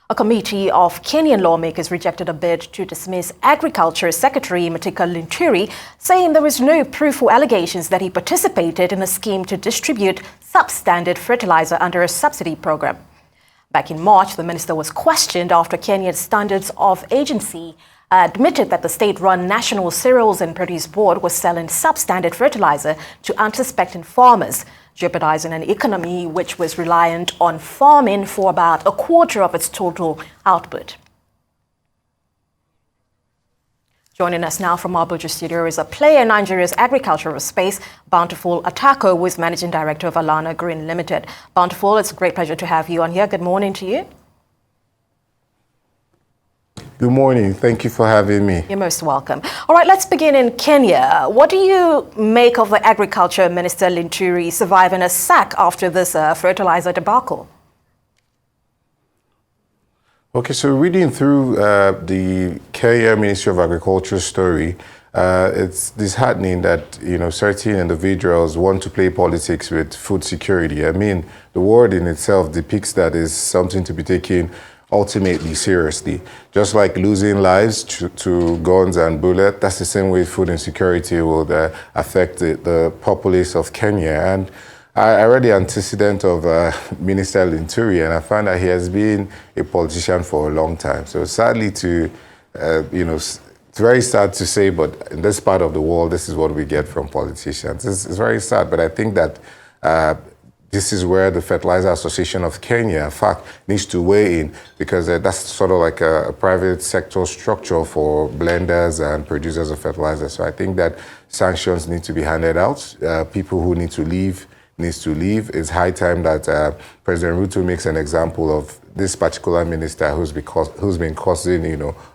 A committee of Kenyan lawmakers rejected a bid to dismiss Agriculture Secretary Matika Linturi, saying there was no proof or allegations that he participated in a scheme to distribute substandard fertilizer under a subsidy program. Back in March, the minister was questioned after Kenya's Standards of Agency admitted that the state-run National Cereals and Produce Board was selling substandard fertilizer to unsuspecting farmers, jeopardizing an economy which was reliant on farming for about a quarter of its total output. Joining us now from our Abuja studio is a player in Nigeria's agricultural space, Bountiful Atako, who is Managing Director of Alana Green Limited. Bountiful, it's a great pleasure to have you on here. Good morning to you. Good morning. Thank you for having me. You're most welcome. All right, let's begin in Kenya. What do you make of the Agriculture Minister Linturi surviving a sack after this fertilizer debacle? Okay, so reading through the Kenya Ministry of Agriculture story, it's disheartening that, certain individuals want to play politics with food security. I mean, the word in itself depicts that as something to be taken ultimately seriously. Just like losing lives to guns and bullets, that's the same way food insecurity will affect the populace of Kenya. And I read the antecedent of Minister Linturi, and I found that he has been a politician for a long time. So sadly it's very sad to say, but in this part of the world, this is what we get from politicians. It's very sad, but I think that this is where the Fertilizer Association of Kenya, in fact, needs to weigh in, because that's sort of like a private sector structure for blenders and producers of fertilizer. So I think that sanctions need to be handed out. People who need to leave needs to leave. It's high time that President Ruto makes an example of this particular minister who's been causing,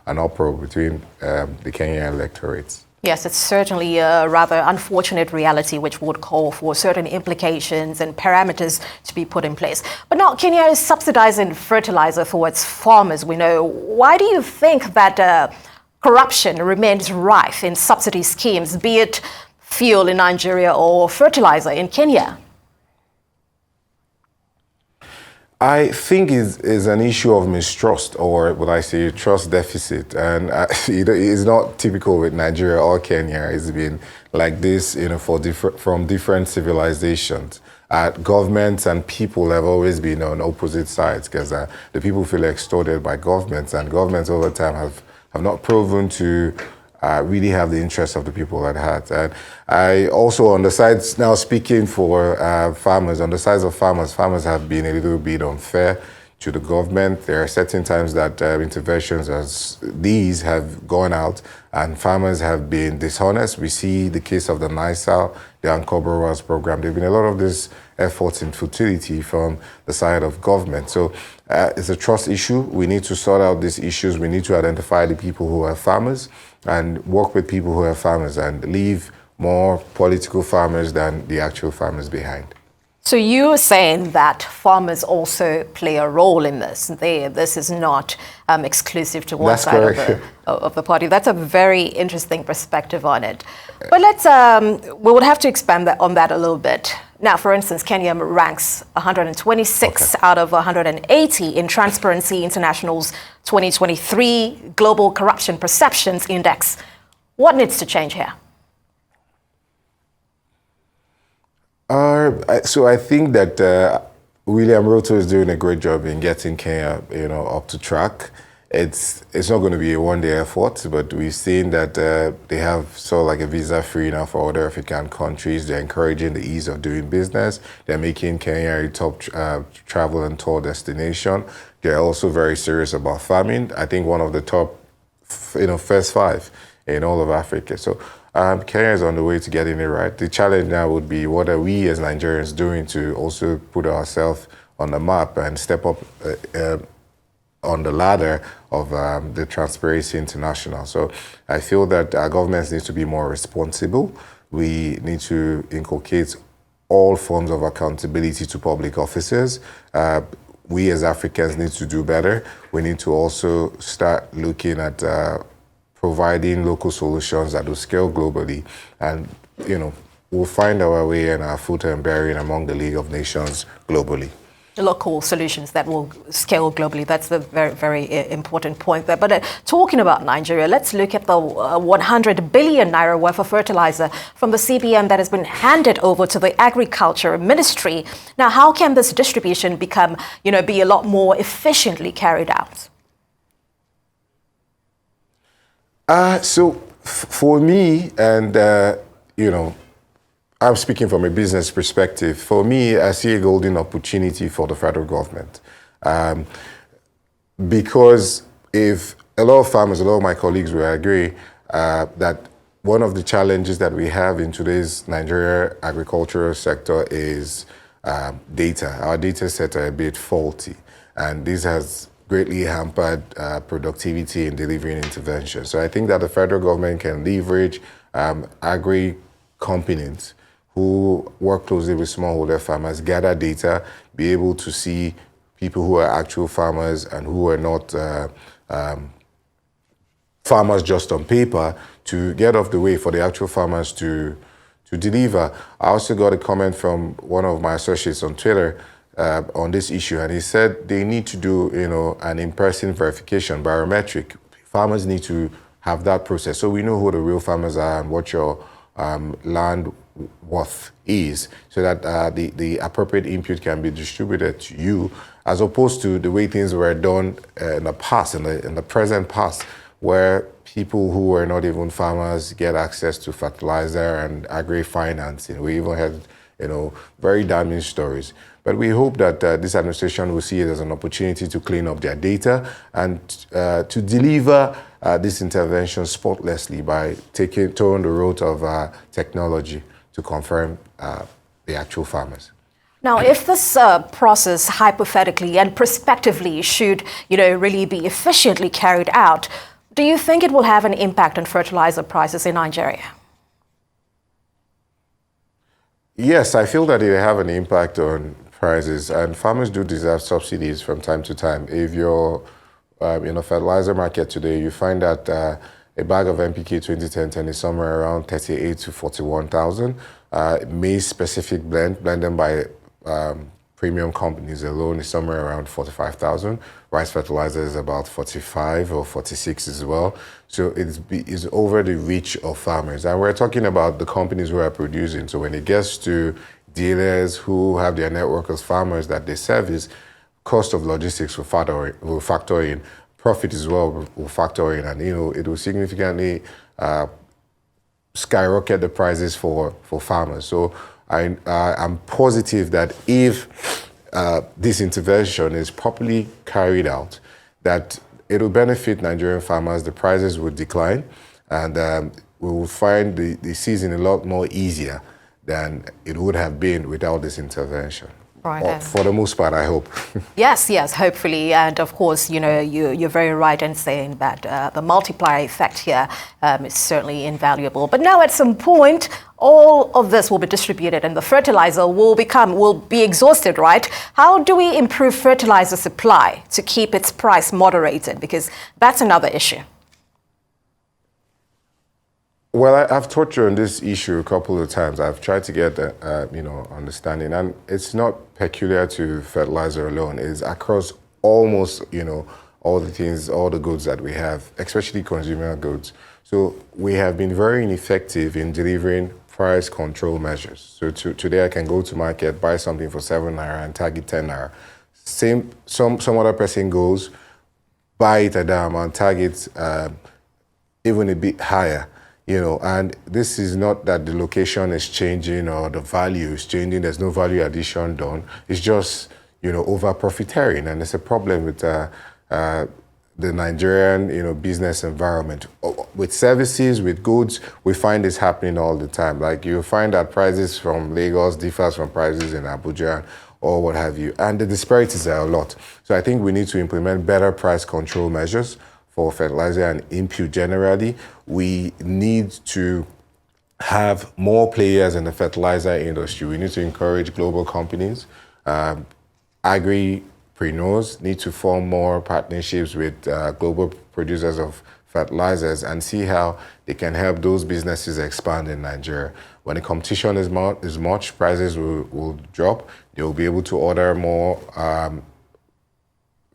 an uproar between the Kenyan electorates. Yes, it's certainly a rather unfortunate reality which would call for certain implications and parameters to be put in place. But now Kenya is subsidizing fertilizer for its farmers, we know. Why do you think that corruption remains rife in subsidy schemes, be it fuel in Nigeria or fertilizer in Kenya? I think it's an issue of mistrust, or what I say, trust deficit. And it's not typical with Nigeria or Kenya. It's been like this, from different civilizations. Governments and people have always been on opposite sides, because the people feel extorted by governments, and governments over time have not proven to really have the interests of the people at heart. And I also, on the sides, now speaking for farmers, on the sides of farmers have been a little bit unfair to the government. There are certain times that interventions as these have gone out and farmers have been dishonest. We see the case of the NISAL, the Ankoboras program. There have been a lot of these efforts in futility from the side of government. So it's a trust issue. We need to sort out these issues. We need to identify the people who are farmers and work with people who are farmers and leave more political farmers than the actual farmers behind. So you're saying that farmers also play a role in this. This is not exclusive to one side of the party. That's a very interesting perspective on it. But we would have to expand on that a little bit. Now, for instance, Kenya ranks 126 out of 180 in Transparency International's 2023 Global Corruption Perceptions Index. What needs to change here? So I think that William Ruto is doing a great job in getting Kenya, up to track. It's not going to be a one-day effort, but we've seen that they have sort of like a visa-free now for other African countries. They're encouraging the ease of doing business. They're making Kenya a top travel and tour destination. They're also very serious about farming. I think one of the top, first 5 in all of Africa. So Kenya is on the way to getting it right. The challenge now would be, what are we as Nigerians doing to also put ourselves on the map and step up on the ladder of the Transparency International. So I feel that our governments need to be more responsible. We need to inculcate all forms of accountability to public officers. We as Africans need to do better. We need to also start looking at providing local solutions that will scale globally. And, we'll find our way and our foot and bearing among the League of Nations globally. local solutions that will scale globally. That's the very, very important point there. But talking about Nigeria, let's look at the 100 billion naira worth of fertilizer from the CBN that has been handed over to the Agriculture Ministry. Now, how can this distribution become, be a lot more efficiently carried out? So for me, and, I'm speaking from a business perspective. For me, I see a golden opportunity for the federal government. Because if a lot of farmers, a lot of my colleagues will agree that one of the challenges that we have in today's Nigeria agricultural sector is data. Our data sets are a bit faulty, and this has greatly hampered productivity in delivering interventions. So I think that the federal government can leverage agri-companies who work closely with smallholder farmers, gather data, be able to see people who are actual farmers and who are not farmers just on paper, to get off the way for the actual farmers to deliver. I also got a comment from one of my associates on Twitter on this issue, and he said they need to do, an in-person verification, biometric. Farmers need to have that process so we know who the real farmers are and what your land worth is, so that the appropriate input can be distributed to you, as opposed to the way things were done in the past, in the present past, where people who were not even farmers get access to fertilizer and agri-financing. We even had, very damning stories. But we hope that this administration will see it as an opportunity to clean up their data and to deliver this intervention spotlessly by towing the road of technology to confirm the actual farmers. Now, if this process hypothetically and prospectively should, really be efficiently carried out, do you think it will have an impact on fertilizer prices in Nigeria? Yes, I feel that it will have an impact on prices, and farmers do deserve subsidies from time to time. If you're in a fertilizer market today, you find that a bag of NPK 2010 is somewhere around 38 to 41,000. Maize-specific blended by premium companies alone is somewhere around 45,000. Rice fertilizer is about 45 or 46 as well. So it's over the reach of farmers. And we're talking about the companies who are producing. So when it gets to dealers who have their network of farmers that they service, cost of logistics will factor in, profit as well will factor in, and it will significantly skyrocket the prices for farmers. So I'm positive that if this intervention is properly carried out, that it will benefit Nigerian farmers, the prices will decline, and we will find the season a lot more easier than it would have been without this intervention. Right. For the most part, I hope. Yes, hopefully. And of course, you're very right in saying that the multiplier effect here is certainly invaluable. But now at some point, all of this will be distributed and the fertilizer will be exhausted, right? How do we improve fertilizer supply to keep its price moderated? Because that's another issue. Well, I've touched on this issue a couple of times. I've tried to get, understanding, and it's not peculiar to fertilizer alone. It's across almost, all the things, all the goods that we have, especially consumer goods. So we have been very ineffective in delivering price control measures. So today I can go to market, buy something for 7 naira and tag it 10 naira. Some other person goes, buy it at that amount, tag it even a bit higher. And this is not that the location is changing or the value is changing. There's no value addition done. It's just, over profiteering. And it's a problem with the Nigerian, business environment. With services, with goods, we find this happening all the time. Like you find that prices from Lagos differs from prices in Abuja or what have you. And the disparities are a lot. So I think we need to implement better price control measures for fertilizer and input generally. We need to have more players in the fertilizer industry. We need to encourage global companies. Agripreneurs need to form more partnerships with global producers of fertilizers and see how they can help those businesses expand in Nigeria. When the competition is much, prices will drop. They will be able to order more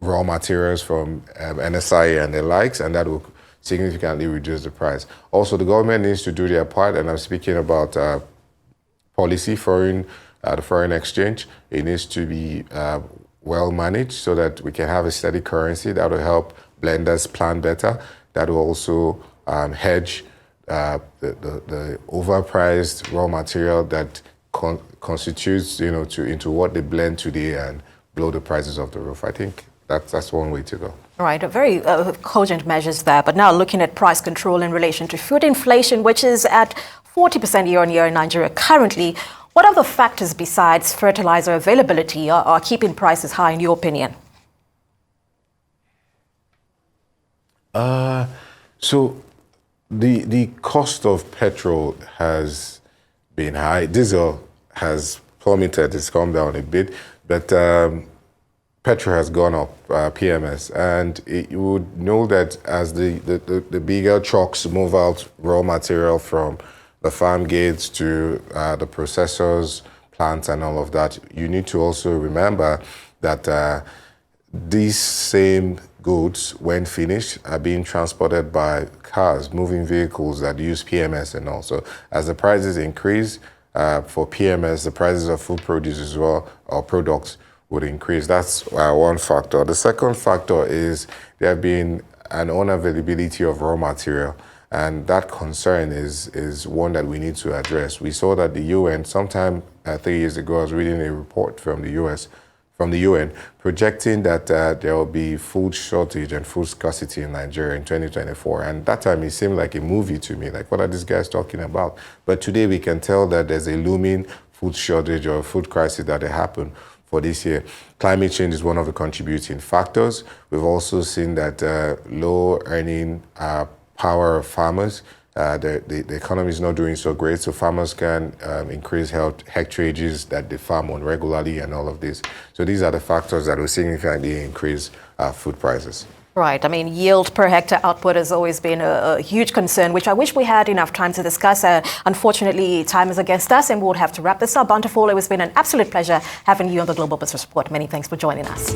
raw materials from NSI and the likes, and that will significantly reduce the price. Also, the government needs to do their part, and I'm speaking about policy, the foreign exchange. It needs to be well managed so that we can have a steady currency that will help blenders plan better. That will also hedge the overpriced raw material that constitutes, into what they blend today and blow the prices off the roof. I think that's one way to go. Right, very cogent measures there. But now looking at price control in relation to food inflation, which is at 40% year-on-year in Nigeria currently, what other factors besides fertilizer availability are keeping prices high, in your opinion? So the cost of petrol has been high. Diesel has plummeted. It's come down a bit, but petrol has gone up, PMS, and you would know that as the bigger trucks move out raw material from the farm gates to the processors, plants, and all of that, you need to also remember that these same goods, when finished, are being transported by cars, moving vehicles that use PMS and all. So as the prices increase for PMS, the prices of food produce as well, or products, would increase. That's one factor. The second factor is there have been an unavailability of raw material, and that concern is one that we need to address. We saw that the UN, sometime 3 years ago, I was reading a report from the UN, projecting that there will be food shortage and food scarcity in Nigeria in 2024. And that time it seemed like a movie to me, like what are these guys talking about? But today we can tell that there's a looming food shortage or food crisis that will happen for this year. Climate change is one of the contributing factors. We've also seen that low earning power of farmers, the economy is not doing so great, so farmers can increase hectareages that they farm on regularly and all of this. So these are the factors that will significantly increase food prices. Right. I mean, yield per hectare output has always been a huge concern, which I wish we had enough time to discuss. Unfortunately, time is against us, and we'll have to wrap this up. Bountiful, it has been an absolute pleasure having you on the Global Business Report. Many thanks for joining us.